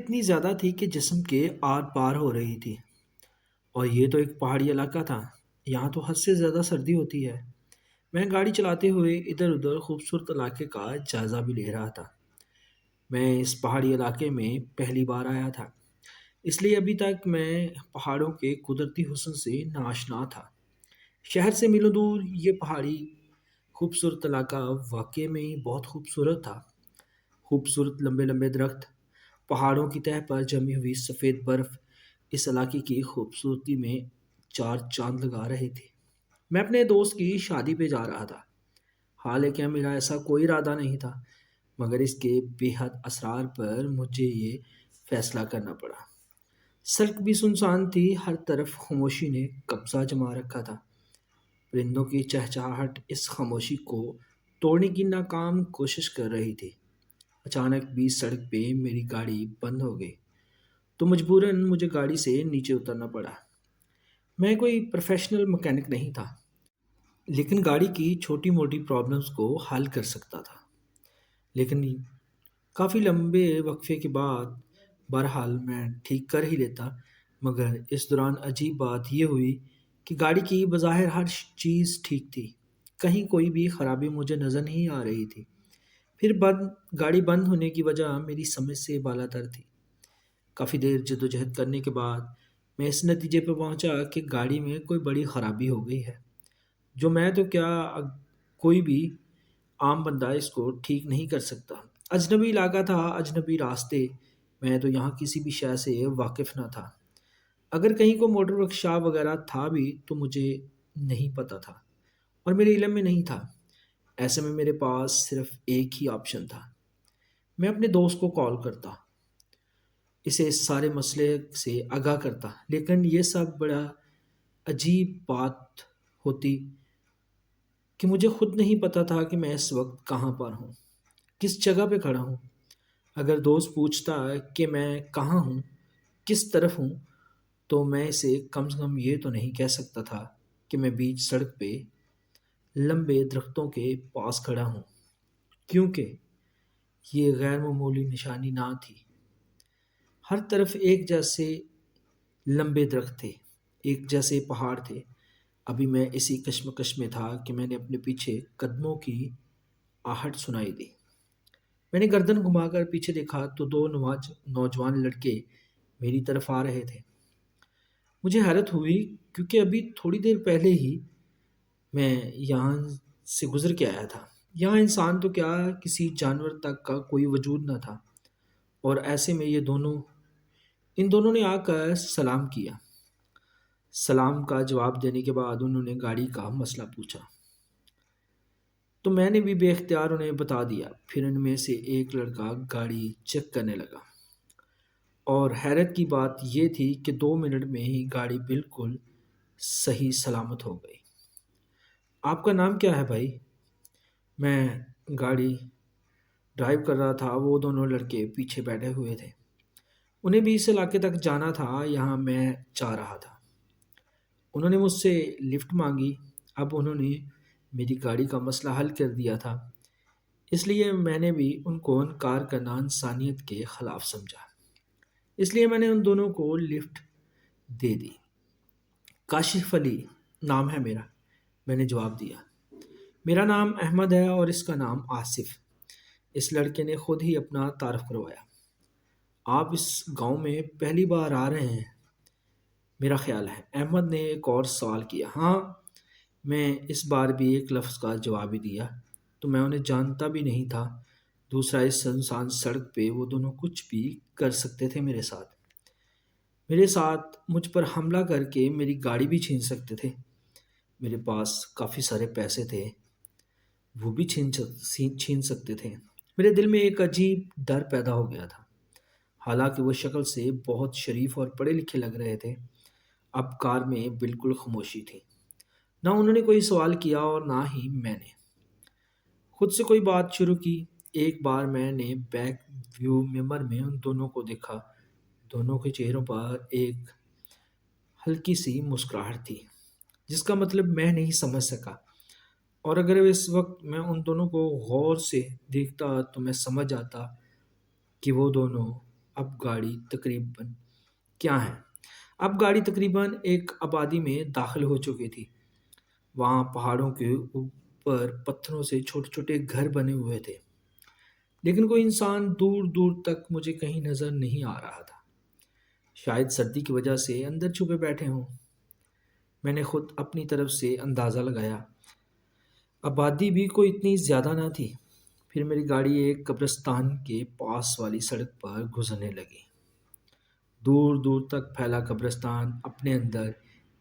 اتنی زیادہ تھی کہ جسم کے آر پار ہو رہی تھی، اور یہ تو ایک پہاڑی علاقہ تھا۔ یہاں تو حد سے زیادہ سردی ہوتی ہے۔ میں گاڑی چلاتے ہوئے ادھر ادھر خوبصورت علاقے کا جائزہ بھی لے رہا تھا۔ میں اس پہاڑی علاقے میں پہلی بار آیا تھا، اس لیے ابھی تک میں پہاڑوں کے قدرتی حسن سے ناشنا تھا۔ شہر سے میلوں دور یہ پہاڑی خوبصورت علاقہ واقعی میں بہت خوبصورت تھا۔ خوبصورت لمبے لمبے درخت، پہاڑوں کی تہہ پر جمی ہوئی سفید برف اس علاقے کی خوبصورتی میں چار چاند لگا رہے تھے۔ میں اپنے دوست کی شادی پہ جا رہا تھا، حالانکہ میرا ایسا کوئی ارادہ نہیں تھا، مگر اس کے بے حد اسرار پر مجھے یہ فیصلہ کرنا پڑا۔ سڑک بھی سنسان تھی، ہر طرف خاموشی نے قبضہ جما رکھا تھا۔ پرندوں کی چہچہاہٹ اس خاموشی کو توڑنے کی ناکام کوشش کر رہی تھی۔ اچانک بیچ سڑک پہ میری گاڑی بند ہو گئی، تو مجبوراً مجھے گاڑی سے نیچے اترنا پڑا۔ میں کوئی پروفیشنل مکینک نہیں تھا، لیکن گاڑی کی چھوٹی موٹی پرابلمز کو حل کر سکتا تھا۔ لیکن کافی لمبے وقفے کے بعد بہرحال میں ٹھیک کر ہی لیتا، مگر اس دوران عجیب بات یہ ہوئی کہ گاڑی کی بظاہر ہر چیز ٹھیک تھی، کہیں کوئی بھی خرابی مجھے نظر نہیں آ رہی تھی۔ پھر گاڑی بند ہونے کی وجہ میری سمجھ سے بالاتر تھی۔ کافی دیر جدوجہد کرنے کے بعد میں اس نتیجے پہ پہنچا کہ گاڑی میں کوئی بڑی خرابی ہو گئی ہے، جو میں تو کیا کوئی بھی عام بندہ اس کو ٹھیک نہیں کر سکتا۔ اجنبی علاقہ تھا، اجنبی راستے، میں تو یہاں کسی بھی شے سے واقف نہ تھا۔ اگر کہیں کو موٹر ورکشاپ وغیرہ تھا بھی تو مجھے نہیں پتہ تھا اور میرے علم میں نہیں تھا۔ ایسے میں میرے پاس صرف ایک ہی آپشن تھا، میں اپنے دوست کو کال کرتا، اسے اس سارے مسئلے سے آگاہ کرتا۔ لیکن یہ سب بڑا عجیب بات ہوتی کہ مجھے خود نہیں پتہ تھا کہ میں اس وقت کہاں پر ہوں، کس جگہ پہ کھڑا ہوں۔ اگر دوست پوچھتا کہ میں کہاں ہوں، کس طرف ہوں، تو میں اسے کم سے کم یہ تو نہیں کہہ سکتا تھا کہ میں بیچ سڑک پہ لمبے درختوں کے پاس کھڑا ہوں، کیونکہ یہ غیر معمولی نشانی نہ تھی۔ ہر طرف ایک جیسے لمبے درخت تھے، ایک جیسے پہاڑ تھے۔ ابھی میں اسی کشمکش میں تھا کہ میں نے اپنے پیچھے قدموں کی آہٹ سنائی دی۔ میں نے گردن گھما کر پیچھے دیکھا تو دو نوجوان لڑکے میری طرف آ رہے تھے۔ مجھے حیرت ہوئی، کیونکہ ابھی تھوڑی دیر پہلے ہی میں یہاں سے گزر کے آیا تھا۔ یہاں انسان تو کیا کسی جانور تک کا کوئی وجود نہ تھا، اور ایسے میں ان دونوں نے آ کر سلام کیا۔ سلام کا جواب دینے کے بعد انہوں نے گاڑی کا مسئلہ پوچھا، تو میں نے بھی بے اختیار انہیں بتا دیا۔ پھر ان میں سے ایک لڑکا گاڑی چیک کرنے لگا، اور حیرت کی بات یہ تھی کہ 2 منٹ میں ہی گاڑی بالکل صحیح سلامت ہو گئی۔ آپ کا نام کیا ہے بھائی؟ میں گاڑی ڈرائیو کر رہا تھا، وہ دونوں لڑکے پیچھے بیٹھے ہوئے تھے۔ انہیں بھی اس علاقے تک جانا تھا، یہاں میں جا رہا تھا۔ انہوں نے مجھ سے لفٹ مانگی۔ اب انہوں نے میری گاڑی کا مسئلہ حل کر دیا تھا، اس لیے میں نے بھی ان کو انکار کرنا انسانیت کے خلاف سمجھا، اس لیے میں نے ان دونوں کو لفٹ دے دی۔ کاشف علی نام ہے میرا، میں نے جواب دیا۔ میرا نام احمد ہے اور اس کا نام آصف۔ اس لڑکے نے خود ہی اپنا تعارف کروایا۔ آپ اس گاؤں میں پہلی بار آ رہے ہیں میرا خیال ہے؟ احمد نے ایک اور سوال کیا۔ ہاں، میں اس بار بھی ایک لفظ کا جواب ہی دیا، تو میں انہیں جانتا بھی نہیں تھا۔ دوسرا، اس سنسان سڑک پہ وہ دونوں کچھ بھی کر سکتے تھے میرے ساتھ مجھ پر حملہ کر کے میری گاڑی بھی چھین سکتے تھے۔ میرے پاس کافی سارے پیسے تھے، وہ بھی چھین سکتے تھے۔ میرے دل میں ایک عجیب ڈر پیدا ہو گیا تھا۔ حالانکہ وہ شکل سے بہت شریف اور پڑھے لکھے لگ رہے تھے، اب کار میں بالکل خاموشی تھی۔ نہ انہوں نے کوئی سوال کیا اور نہ ہی میں نے خود سے کوئی بات شروع کی۔ ایک بار میں نے بیک ویو مرر میں ان دونوں کو دیکھا۔ دونوں کے چہروں پر ایک ہلکی سی مسکراہٹ تھی، جس کا مطلب میں نہیں سمجھ سکا، اور اگر اس وقت میں ان دونوں کو غور سے دیکھتا تو میں سمجھ جاتا کہ وہ دونوں اب گاڑی تقریباً کیا ہے اب گاڑی تقریباً ایک آبادی میں داخل ہو چکی تھی۔ وہاں پہاڑوں کے اوپر پتھروں سے چھوٹے چھوٹے گھر بنے ہوئے تھے، لیکن کوئی انسان دور دور تک مجھے کہیں نظر نہیں آ رہا تھا۔ شاید سردی کی وجہ سے اندر چھپے بیٹھے ہوں۔ میں نے خود اپنی طرف سے اندازہ لگایا، آبادی بھی کوئی اتنی زیادہ نہ تھی۔ پھر میری گاڑی ایک قبرستان کے پاس والی سڑک پر گزرنے لگی۔ دور دور تک پھیلا قبرستان اپنے اندر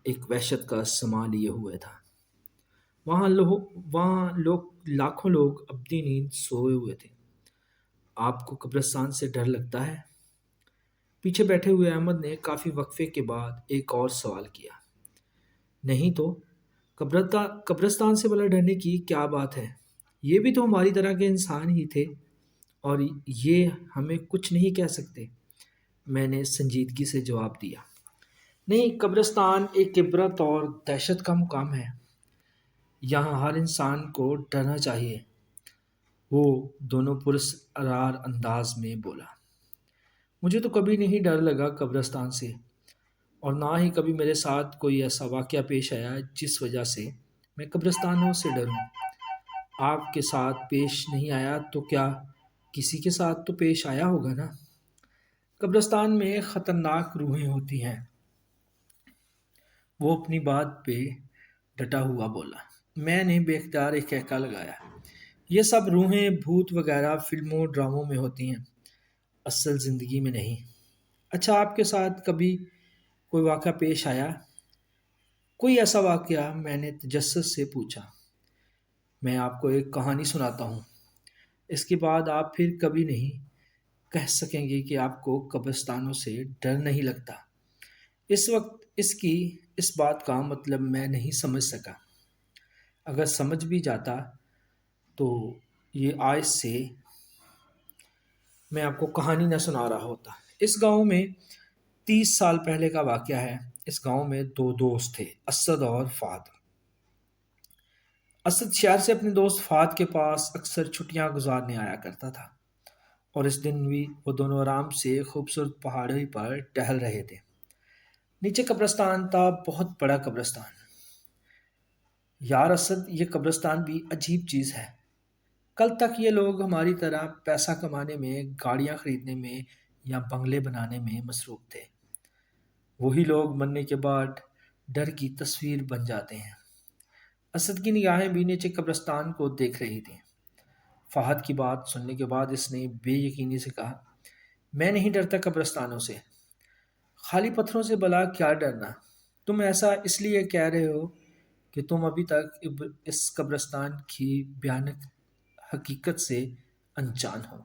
ایک وحشت کا سما لیے ہوئے تھا۔ وہاں لوگ لاکھوں لوگ اپنی نیند سوئے ہوئے تھے۔ آپ کو قبرستان سے ڈر لگتا ہے؟ پیچھے بیٹھے ہوئے احمد نے کافی وقفے کے بعد ایک اور سوال کیا۔ نہیں تو، قبرستان سے بلا ڈرنے کی کیا بات ہے؟ یہ بھی تو ہماری طرح کے انسان ہی تھے، اور یہ ہمیں کچھ نہیں کہہ سکتے۔ میں نے سنجیدگی سے جواب دیا۔ نہیں، قبرستان ایک عبرت اور دہشت کا مقام ہے۔ یہاں ہر انسان کو ڈرنا چاہیے، وہ دونوں پراسرار انداز میں بولا۔ مجھے تو کبھی نہیں ڈر لگا قبرستان سے، اور نہ ہی کبھی میرے ساتھ کوئی ایسا واقعہ پیش آیا جس وجہ سے میں قبرستانوں سے ڈروں۔ آپ کے ساتھ پیش نہیں آیا تو کیا کسی کے ساتھ تو پیش آیا ہوگا نا؟ قبرستان میں خطرناک روحیں ہوتی ہیں، وہ اپنی بات پہ ڈٹا ہوا بولا۔ میں نے بے اختیار ایک کہکا لگایا۔ یہ سب روحیں بھوت وغیرہ فلموں ڈراموں میں ہوتی ہیں، اصل زندگی میں نہیں۔ اچھا، آپ کے ساتھ کبھی کوئی واقعہ پیش آیا؟ کوئی ایسا واقعہ؟ میں نے تجسس سے پوچھا۔ میں آپ کو ایک کہانی سناتا ہوں، اس کے بعد آپ پھر کبھی نہیں کہہ سکیں گے کہ آپ کو قبرستانوں سے ڈر نہیں لگتا۔ اس وقت اس بات کا مطلب میں نہیں سمجھ سکا۔ اگر سمجھ بھی جاتا تو یہ آج سے میں آپ کو کہانی نہ سنا رہا ہوتا۔ اس گاؤں میں 30 سال پہلے کا واقعہ ہے۔ اس گاؤں میں دو دوست تھے، اسد اور فہد۔ اسد شہر سے اپنے دوست فہد کے پاس اکثر چھٹیاں گزارنے آیا کرتا تھا، اور اس دن بھی وہ دونوں آرام سے خوبصورت پہاڑی پر ٹہل رہے تھے۔ نیچے قبرستان تھا، بہت بڑا قبرستان۔ یار اسد، یہ قبرستان بھی عجیب چیز ہے۔ کل تک یہ لوگ ہماری طرح پیسہ کمانے میں، گاڑیاں خریدنے میں یا بنگلے بنانے میں مصروف تھے۔ وہی لوگ مرنے کے بعد ڈر کی تصویر بن جاتے ہیں۔ اسد کی نگاہیں بھی نیچے قبرستان کو دیکھ رہی تھیں۔ فہد کی بات سننے کے بعد اس نے بے یقینی سے کہا، میں نہیں ڈرتا قبرستانوں سے۔ خالی پتھروں سے بلا کیا ڈرنا؟ تم ایسا اس لیے کہہ رہے ہو کہ تم ابھی تک اس قبرستان کی بھیانک حقیقت سے انجان ہو۔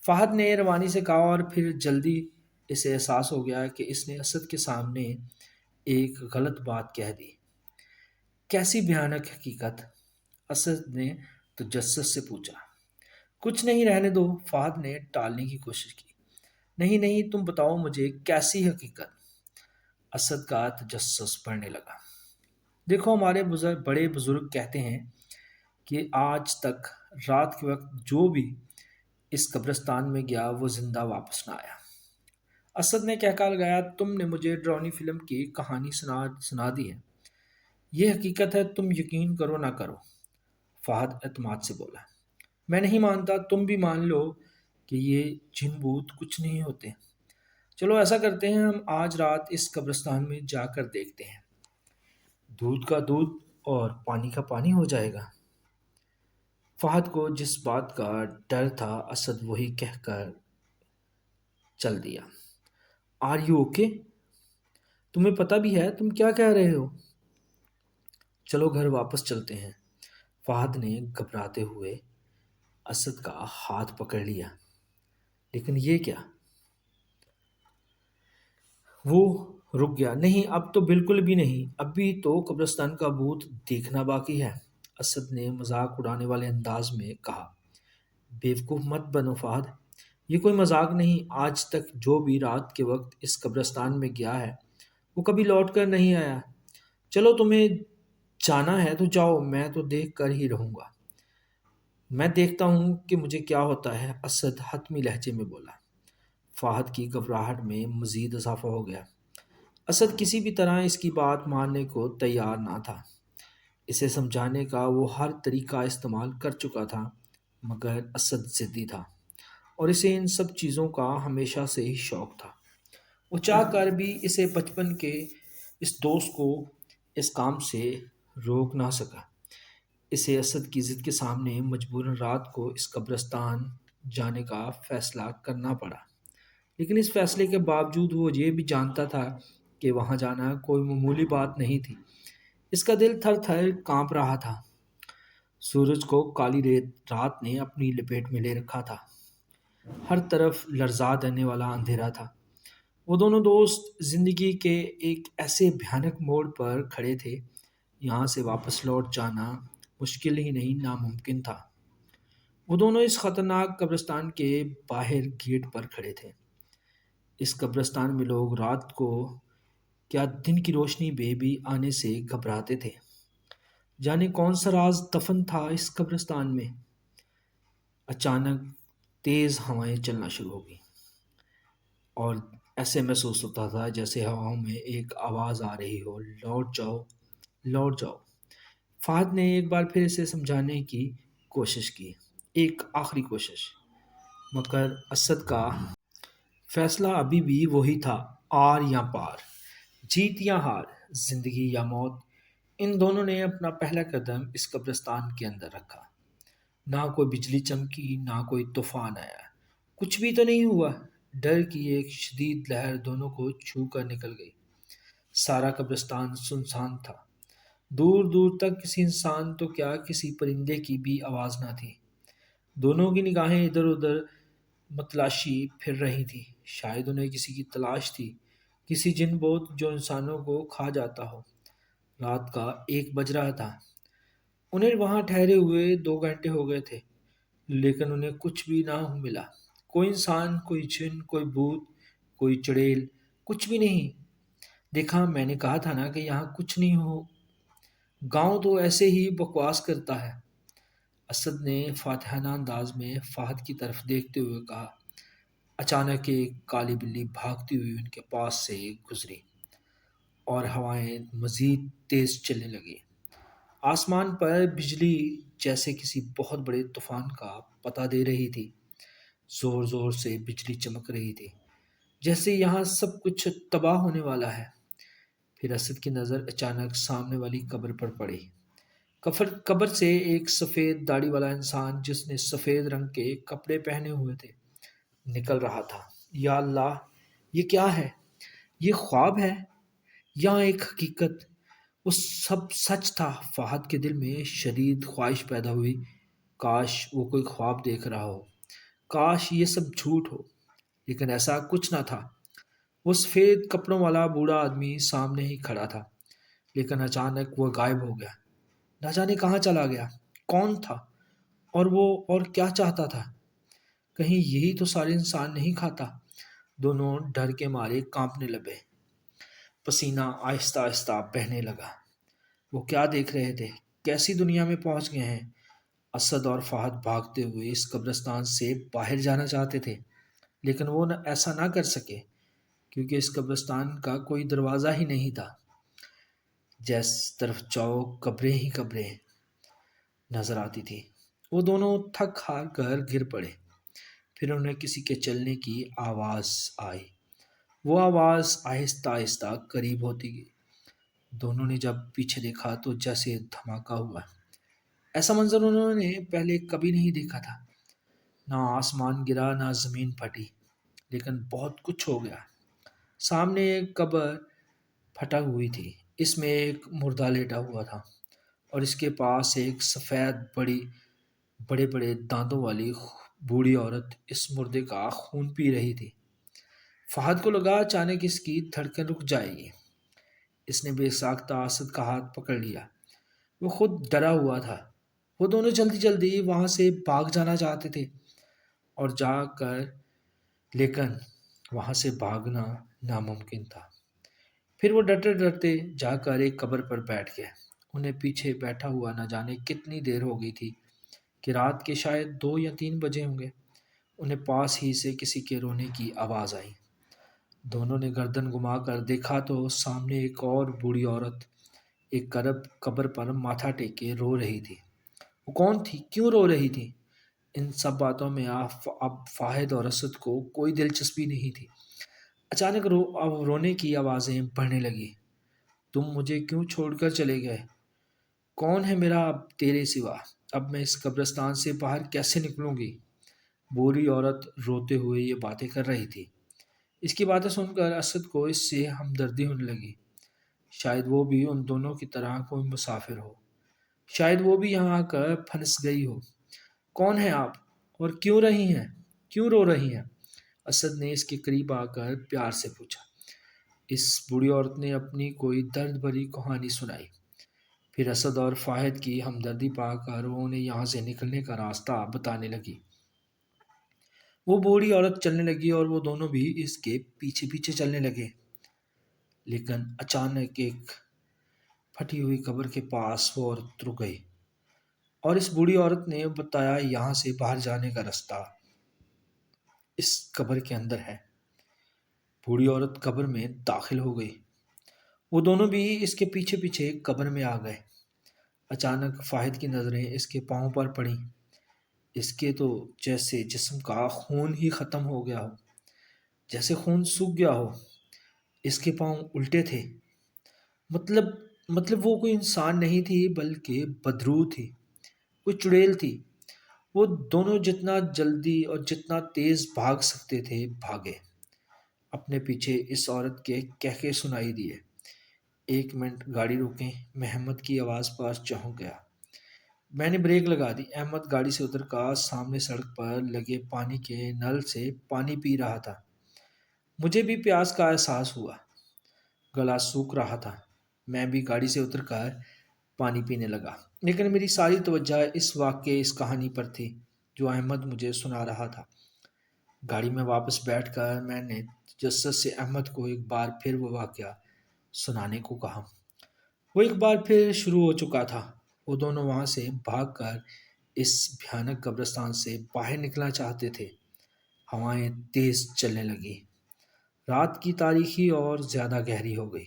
فہد نے روانی سے کہا، اور پھر جلدی اسے احساس ہو گیا کہ اس نے اسد کے سامنے ایک غلط بات کہہ دی۔ کیسی بھیانک حقیقت؟ اسد نے تجسس سے پوچھا۔ کچھ نہیں، رہنے دو، فہد نے ٹالنے کی کوشش کی۔ نہیں نہیں، تم بتاؤ مجھے کیسی حقیقت؟ اسد کا تجسس بڑھنے لگا۔ دیکھو، ہمارے بڑے بزرگ کہتے ہیں کہ آج تک رات کے وقت جو بھی اس قبرستان میں گیا وہ زندہ واپس نہ آیا۔ اسد نے کہکا لگایا، تم نے مجھے ڈرانی فلم کی کہانی سنا دی ہے، یہ حقیقت ہے، تم یقین کرو نہ کرو۔ فہد اعتماد سے بولا، میں نہیں مانتا، تم بھی مان لو کہ یہ جن بھوت کچھ نہیں ہوتے۔ چلو ایسا کرتے ہیں، ہم آج رات اس قبرستان میں جا کر دیکھتے ہیں، دودھ کا دودھ اور پانی کا پانی ہو جائے گا۔ فہد کو جس بات کا ڈر تھا، اسد وہی کہہ کر چل دیا۔ Are you okay? تمہیں پتہ بھی ہے تم کیا کہہ رہے ہو؟ چلو گھر واپس چلتے ہیں۔ فہد نے گھبراتے ہوئے اسد کا ہاتھ پکڑ لیا۔ لیکن یہ کیا؟ وہ رک گیا۔ نہیں، اب تو بالکل بھی نہیں، ابھی تو قبرستان کا بھوت دیکھنا باقی ہے، اسد نے مذاق اڑانے والے انداز میں کہا۔ بیوقوف مت بنو فہد، یہ کوئی مذاق نہیں۔ آج تک جو بھی رات کے وقت اس قبرستان میں گیا ہے وہ کبھی لوٹ کر نہیں آیا۔ چلو تمہیں جانا ہے تو جاؤ، میں تو دیکھ کر ہی رہوں گا۔ میں دیکھتا ہوں کہ مجھے کیا ہوتا ہے، اسد حتمی لہجے میں بولا۔ فہد کی گھبراہٹ میں مزید اضافہ ہو گیا۔ اسد کسی بھی طرح اس کی بات ماننے کو تیار نہ تھا۔ اسے سمجھانے کا وہ ہر طریقہ استعمال کر چکا تھا، مگر اسد ضدی تھا اور اسے ان سب چیزوں کا ہمیشہ سے ہی شوق تھا۔ وہ چاہ کر بھی اسے بچپن کے اس دوست کو اس کام سے روک نہ سکا۔ اسے اسد کی ضد کے سامنے مجبوراً رات کو اس قبرستان جانے کا فیصلہ کرنا پڑا، لیکن اس فیصلے کے باوجود وہ یہ بھی جانتا تھا کہ وہاں جانا کوئی معمولی بات نہیں تھی۔ اس کا دل تھر تھر کانپ رہا تھا۔ سورج کو کالی رات نے اپنی لپیٹ میں لے رکھا تھا۔ ہر طرف لرزا دینے والا اندھیرا تھا۔ وہ دونوں دوست زندگی کے ایک ایسے بھیانک موڑ پر کھڑے تھے، یہاں سے واپس لوٹ جانا مشکل ہی نہیں ناممکن تھا۔ وہ دونوں اس خطرناک قبرستان کے باہر گیٹ پر کھڑے تھے۔ اس قبرستان میں لوگ رات کو کیا دن کی روشنی میں بھی آنے سے گھبراتے تھے۔ جانے کون سا راز دفن تھا اس قبرستان میں۔ اچانک تیز ہوائیں چلنا شروع ہو گئیں اور ایسے محسوس ہوتا تھا جیسے ہواؤں میں ایک آواز آ رہی ہو، لوٹ جاؤ، لوٹ جاؤ۔ فہد نے ایک بار پھر اسے سمجھانے کی کوشش کی، ایک آخری کوشش، مگر اسد کا فیصلہ ابھی بھی وہی تھا، آر یا پار، جیت یا ہار، زندگی یا موت۔ ان دونوں نے اپنا پہلا قدم اس قبرستان کے اندر رکھا۔ نہ کوئی بجلی چمکی، نہ کوئی طوفان آیا، کچھ بھی تو نہیں ہوا۔ ڈر کی ایک شدید لہر دونوں کو چھو کر نکل گئی۔ سارا قبرستان سنسان تھا۔ دور دور تک کسی انسان تو کیا کسی پرندے کی بھی آواز نہ تھی۔ دونوں کی نگاہیں ادھر ادھر متلاشی پھر رہی تھی، شاید انہیں کسی کی تلاش تھی، کسی جن بوت جو انسانوں کو کھا جاتا ہو۔ رات کا 1 بج رہا تھا۔ انہیں وہاں ٹھہرے ہوئے 2 گھنٹے ہو گئے تھے، لیکن انہیں کچھ بھی نہ ملا۔ کوئی انسان، کوئی جن، کوئی بھوت، کوئی چڑیل، کچھ بھی نہیں۔ دیکھا، میں نے کہا تھا نا کہ یہاں کچھ نہیں ہو، گاؤں تو ایسے ہی بکواس کرتا ہے۔ اسد نے فاتحانہ انداز میں فہد کی طرف دیکھتے ہوئے کہا۔ اچانک ایک کالی بلی بھاگتی ہوئی ان کے پاس سے گزری اور ہوائیں مزید تیز چلنے لگیں۔ آسمان پر بجلی جیسے کسی بہت بڑے طوفان کا پتہ دے رہی تھی۔ زور زور سے بجلی چمک رہی تھی، جیسے یہاں سب کچھ تباہ ہونے والا ہے۔ پھر اسد کی نظر اچانک سامنے والی قبر پر پڑی۔ قبر سے ایک سفید داڑھی والا انسان، جس نے سفید رنگ کے کپڑے پہنے ہوئے تھے، نکل رہا تھا۔ یا اللہ، یہ کیا ہے؟ یہ خواب ہے یا ایک حقیقت؟ وہ سب سچ تھا۔ فہد کے دل میں شدید خواہش پیدا ہوئی، کاش وہ کوئی خواب دیکھ رہا ہو، کاش یہ سب جھوٹ ہو، لیکن ایسا کچھ نہ تھا۔ وہ سفید کپڑوں والا بوڑھا آدمی سامنے ہی کھڑا تھا، لیکن اچانک وہ غائب ہو گیا۔ نہ جانے کہاں چلا گیا، کون تھا، اور وہ اور کیا چاہتا تھا؟ کہیں یہی تو سارے انسان نہیں کھاتا؟ دونوں ڈر کے مارے کانپنے لگے، پسینہ آہستہ آہستہ بہنے لگا۔ وہ کیا دیکھ رہے تھے؟ کیسی دنیا میں پہنچ گئے ہیں؟ اسد اور فہد بھاگتے ہوئے اس قبرستان سے باہر جانا چاہتے تھے، لیکن وہ ایسا نہ کر سکے، کیونکہ اس قبرستان کا کوئی دروازہ ہی نہیں تھا۔ جس طرف جاؤ قبریں ہی قبریں نظر آتی تھی۔ وہ دونوں تھک ہار کر گر پڑے۔ پھر انہیں کسی کے چلنے کی آواز آئی۔ وہ آواز آہستہ آہستہ قریب ہوتی گئی۔ دونوں نے جب پیچھے دیکھا تو جیسے دھماکہ ہوا۔ ایسا منظر انہوں نے پہلے کبھی نہیں دیکھا تھا۔ نہ آسمان گرا، نہ زمین پھٹی، لیکن بہت کچھ ہو گیا۔ سامنے ایک قبر پھٹا ہوئی تھی، اس میں ایک مردہ لیٹا ہوا تھا اور اس کے پاس ایک سفید بڑے بڑے دانتوں والی بوڑھی عورت اس مردے کا خون پی رہی تھی۔ فہد کو لگا اچانک اس کی دھڑکن رک جائے گی۔ اس نے بے ساختہ اسد کا ہاتھ پکڑ لیا۔ وہ خود ڈرا ہوا تھا۔ وہ دونوں جلدی جلدی وہاں سے بھاگ جانا چاہتے تھے اور لیکن وہاں سے بھاگنا ناممکن تھا۔ پھر وہ ڈرتے ڈرتے جا کر ایک قبر پر بیٹھ گئے۔ انہیں پیچھے بیٹھا ہوا نہ جانے کتنی دیر ہو گئی تھی، کہ رات کے شاید 2 یا 3 بجے ہوں گے۔ انہیں پاس ہی سے کسی کے رونے کی آواز آئی۔ دونوں نے گردن گھما کر دیکھا تو سامنے ایک اور بوڑھی عورت ایک قبر پر ماتھا ٹیک کے رو رہی تھی۔ وہ کون تھی؟ کیوں رو رہی تھی؟ ان سب باتوں میں اب فاہد اور اسد کو کوئی دلچسپی نہیں تھی۔ اچانک اب رونے کی آوازیں بڑھنے لگی۔ تم مجھے کیوں چھوڑ کر چلے گئے؟ کون ہے میرا اب تیرے سوا؟ اب میں اس قبرستان سے باہر کیسے نکلوں گی؟ بوڑھی عورت روتے ہوئے یہ باتیں کر رہی تھی۔ اس کی باتیں سن کر اسد کو اس سے ہمدردی ہونے لگی۔ شاید وہ بھی ان دونوں کی طرح کوئی مسافر ہو، شاید وہ بھی یہاں آ کر پھنس گئی ہو۔ کون ہے آپ اور کیوں رو رہی ہیں؟ اسد نے اس کے قریب آ کر پیار سے پوچھا۔ اس بوڑھی عورت نے اپنی کوئی درد بھری کہانی سنائی۔ پھر اسد اور فاہد کی ہمدردی پا کر وہ انہیں یہاں سے نکلنے کا راستہ بتانے لگی۔ وہ بوڑھی عورت چلنے لگی اور وہ دونوں بھی اس کے پیچھے پیچھے چلنے لگے، لیکن اچانک ایک پھٹی ہوئی قبر کے پاس وہ عورت رک گئی اور اس بوڑھی عورت نے بتایا یہاں سے باہر جانے کا راستہ اس قبر کے اندر ہے۔ بوڑھی عورت قبر میں داخل ہو گئی۔ وہ دونوں بھی اس کے پیچھے پیچھے قبر میں آ گئے۔ اچانک فاہد کی نظریں اس کے پاؤں پر پڑیں۔ اس کے تو جیسے جسم کا خون ہی ختم ہو گیا ہو، جیسے خون سوکھ گیا ہو۔ اس کے پاؤں الٹے تھے، مطلب مطلب وہ کوئی انسان نہیں تھی بلکہ بدرو تھی، کوئی چڑیل تھی۔ وہ دونوں جتنا جلدی اور جتنا تیز بھاگ سکتے تھے بھاگے۔ اپنے پیچھے اس عورت کے کہکے سنائی دیے۔ ایک منٹ گاڑی روکیں، میں احمد کی آواز پر چونک گیا۔ میں نے بریک لگا دی۔ احمد گاڑی سے اتر کر سامنے سڑک پر لگے پانی کے نل سے پانی پی رہا تھا۔ مجھے بھی پیاس کا احساس ہوا، گلا سوکھ رہا تھا۔ میں بھی گاڑی سے اتر کر پانی پینے لگا، لیکن میری ساری توجہ اس کہانی پر تھی جو احمد مجھے سنا رہا تھا۔ گاڑی میں واپس بیٹھ کر میں نے تجسس سے احمد کو ایک بار پھر وہ واقعہ سنانے کو کہا۔ وہ ایک بار پھر شروع ہو چکا تھا۔ وہ دونوں وہاں سے بھاگ کر اس بھیانک قبرستان سے باہر نکلنا چاہتے تھے۔ ہوائیں تیز چلنے لگی، رات کی تاریکی اور زیادہ گہری ہو گئی۔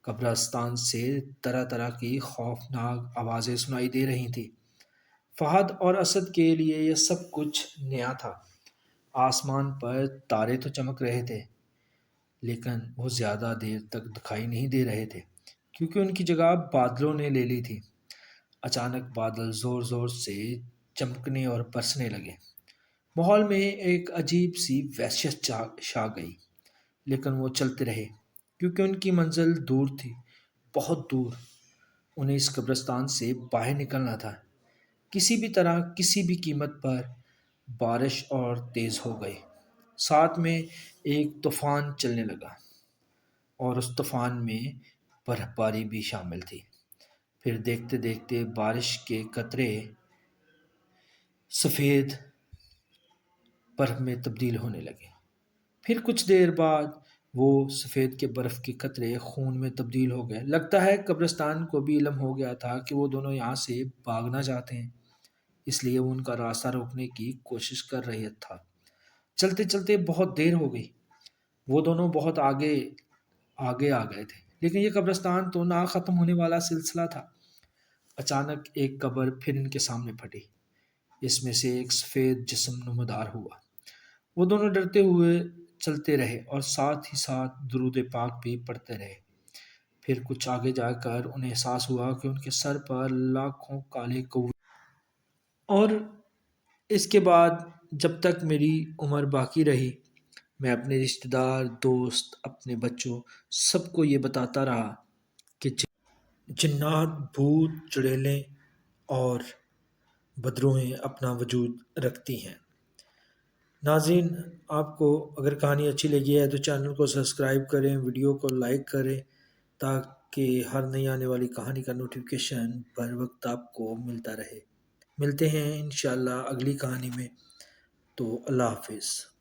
قبرستان سے طرح طرح کی خوفناک آوازیں سنائی دے رہی تھیں۔ فہد اور اسد کے لیے یہ سب کچھ نیا تھا۔ آسمان پر تارے تو چمک رہے تھے، لیکن وہ زیادہ دیر تک دکھائی نہیں دے رہے تھے کیونکہ ان کی جگہ بادلوں نے لے لی تھی۔ اچانک بادل زور زور سے چمکنے اور برسنے لگے۔ ماحول میں ایک عجیب سی وحشت چھا گئی، لیکن وہ چلتے رہے کیونکہ ان کی منزل دور تھی، بہت دور۔ انہیں اس قبرستان سے باہر نکلنا تھا کسی بھی طرح، کسی بھی قیمت پر۔ بارش اور تیز ہو گئی، ساتھ میں ایک طوفان چلنے لگا اور اس طوفان میں برف باری بھی شامل تھی۔ پھر دیکھتے دیکھتے بارش کے قطرے سفید برف میں تبدیل ہونے لگے۔ پھر کچھ دیر بعد وہ سفید کے برف کے قطرے خون میں تبدیل ہو گئے۔ لگتا ہے قبرستان کو بھی علم ہو گیا تھا کہ وہ دونوں یہاں سے بھاگنا چاہتے ہیں، اس لیے وہ ان کا راستہ روکنے کی کوشش کر رہا تھا۔ چلتے چلتے بہت دیر ہو گئی، وہ دونوں بہت آگے آگے آ گئے تھے، لیکن یہ قبرستان تو نہ ختم ہونے والا سلسلہ تھا۔ اچانک ایک قبر پھر ان کے سامنے پھٹی، اس میں سے ایک سفید جسم نمودار ہوا۔ وہ دونوں ڈرتے ہوئے چلتے رہے اور ساتھ ہی ساتھ درود پاک بھی پڑھتے رہے۔ پھر کچھ آگے جا کر انہیں احساس ہوا کہ ان کے سر پر لاکھوں کالے کوے، اور اس کے بعد جب تک میری عمر باقی رہی میں اپنے رشتہ دار، دوست، اپنے بچوں، سب کو یہ بتاتا رہا کہ جنات، بھوت، چڑیلیں اور بدروہیں اپنا وجود رکھتی ہیں۔ ناظرین، آپ کو اگر کہانی اچھی لگی ہے تو چینل کو سبسکرائب کریں، ویڈیو کو لائک کریں تاکہ ہر نئی آنے والی کہانی کا نوٹیفیکیشن بر وقت آپ کو ملتا رہے۔ ملتے ہیں انشاءاللہ اگلی کہانی میں، تو اللہ حافظ۔